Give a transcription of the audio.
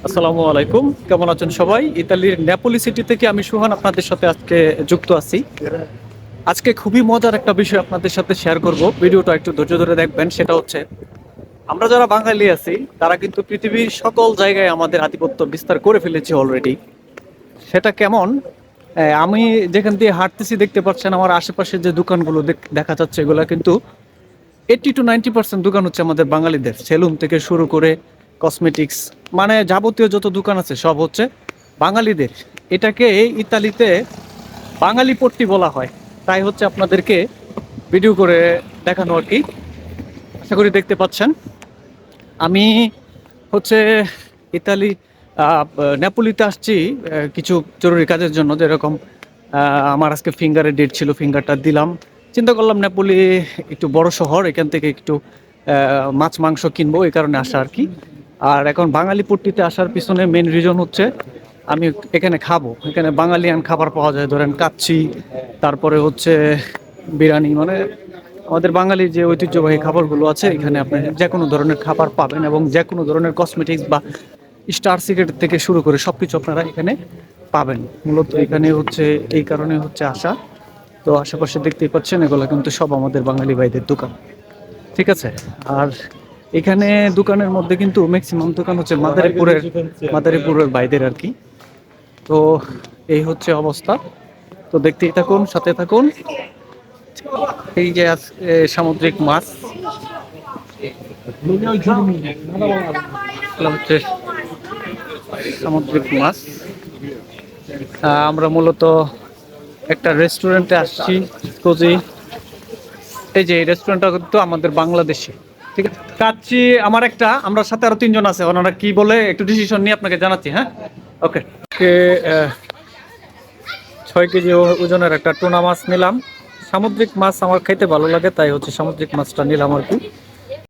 আসসালামু আলাইকুম, কেমন আছেন সবাই? ইতালির নেপোলি সিটি থেকে আমি সুহান আপনাদের সাথে আজকে যুক্ত আছি। আজকে খুবই মজার একটা বিষয় আপনাদের সাথে শেয়ার করব। ভিডিওটা একটু ধৈর্য ধরে দেখবেন। সেটা হচ্ছে, আমরা যারা বাঙালি আছি তারা কিন্তু পৃথিবীর সকল জায়গায় আমাদের আধিপত্য বিস্তার করে ফেলেছি অলরেডি। সেটা কেমন? আমি যেখান দিয়ে হাঁটতেছি দেখতে পাচ্ছেন আমার আশেপাশে যে দোকানগুলো দেখা যাচ্ছে, এগুলো কিন্তু 80 to 90% দোকান হচ্ছে আমাদের বাঙালিদের। সেলুন থেকে শুরু করে কসমেটিক্স, মানে যাবতীয় যত দোকান আছে সব হচ্ছে বাঙালিদের। এটাকে ইতালিতে বাঙালি পট্টি বলা হয়। তাই হচ্ছে আপনাদেরকে ভিডিও করে দেখানো আর কি। আশা করি দেখতে পাচ্ছেন। আমি হচ্ছে ইতালি নেপোলিতে আসছি কিছু জরুরি কাজের জন্য। যেরকম আমার আজকে ফিঙ্গারের ডেট ছিল, ফিঙ্গারটা দিলাম। চিন্তা করলাম নেপোলি একটু বড় শহর, এখান থেকে একটু মাছ মাংস কিনবো, এই কারণে আসা আর কি। আর এখন বাঙালি পট্টিতে আসার পিছনে মেন রিজন হচ্ছে আমি এখানে খাবো। এখানে বাঙালিয়ান খাবার পাওয়া যায়, ধরেন কাচ্চি, তারপরে হচ্ছে বিরিয়ানি, মানে আমাদের বাঙালির যে ঐতিহ্যবাহী খাবারগুলো আছে এখানে আপনি যে কোনো ধরনের খাবার পাবেন, এবং যে কোনো ধরনের কসমেটিক্স বা স্টার সিগারেট থেকে শুরু করে সবকিছু আপনারা এখানে পাবেন। মূলত এখানে হচ্ছে এই কারণে হচ্ছে আসা। তো আশেপাশে দেখতেই পাচ্ছেন, এগুলো কিন্তু সব আমাদের বাঙালি ভাইদের দোকান, ঠিক আছে। আর এখানে দোকানের মধ্যে কিন্তু ম্যাক্সিমাম দোকান হচ্ছে মাদারীপুরের ভাইদের আর কি। তো এই হচ্ছে অবস্থা। তো দেখতেই থাকুন, সাথে থাকুন। এই যে সামুদ্রিক মাছ, এগুলো হচ্ছে সামুদ্রিক মাছ। আমরা মূলত একটা রেস্টুরেন্টে আসছি, কোজি। এই যে এই রেস্টুরেন্টটা কিন্তু আমাদের বাংলাদেশে, ঠিক আছে। কাচ্চি আমার একটা, আমরা সাথে আরো তিনজন আছে, ওনারা কি বলে একটু ডিসিশন নিয়ে আপনাকে জানাচ্ছি, হ্যাঁ? ওকে। 6 কেজি ওজনের একটা টুনা মাছ নিলাম। সামুদ্রিক মাছ আমার খাইতে ভালো লাগে, তাই হচ্ছে সামুদ্রিক মাছটা নিলাম আর কি।